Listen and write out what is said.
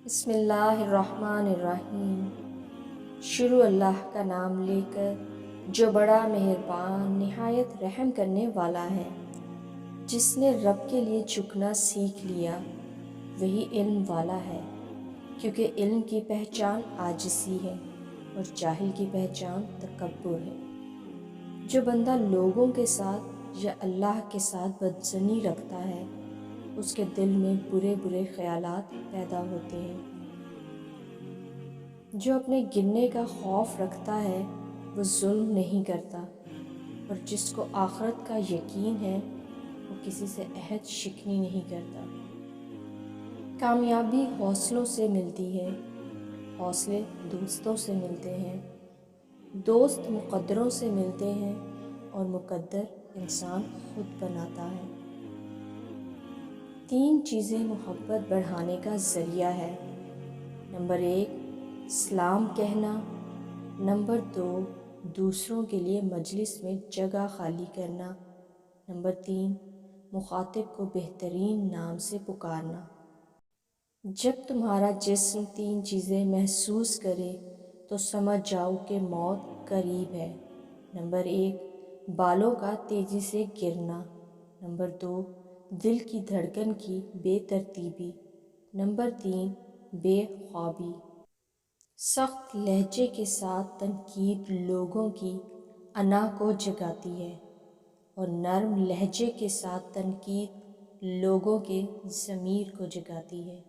بسم اللہ الرحمن الرحیم۔ شروع اللہ کا نام لے کر جو بڑا مہربان نہایت رحم کرنے والا ہے۔ جس نے رب کے لیے جھکنا سیکھ لیا وہی علم والا ہے، کیونکہ علم کی پہچان عاجزی ہے اور جاہل کی پہچان تکبر ہے۔ جو بندہ لوگوں کے ساتھ یا اللہ کے ساتھ بدظنی رکھتا ہے اس کے دل میں برے برے خیالات پیدا ہوتے ہیں۔ جو اپنے گرنے کا خوف رکھتا ہے وہ ظلم نہیں کرتا، اور جس کو آخرت کا یقین ہے وہ کسی سے عہد شکنی نہیں کرتا۔ کامیابی حوصلوں سے ملتی ہے، حوصلے دوستوں سے ملتے ہیں، دوست مقدروں سے ملتے ہیں اور مقدر انسان خود بناتا ہے۔ 3 چیزیں محبت بڑھانے کا ذریعہ ہے۔ نمبر 1 سلام کہنا، نمبر 2 دوسروں کے لیے مجلس میں جگہ خالی کرنا، نمبر 3 مخاطب کو بہترین نام سے پکارنا۔ جب تمہارا جسم 3 چیزیں محسوس کرے تو سمجھ جاؤ کہ موت قریب ہے۔ نمبر 1 بالوں کا تیزی سے گرنا، نمبر 2 دل کی دھڑکن کی بے ترتیبی، نمبر 3 بے خوابی۔ سخت لہجے کے ساتھ تنقید لوگوں کی انا کو جگاتی ہے، اور نرم لہجے کے ساتھ تنقید لوگوں کے ضمیر کو جگاتی ہے۔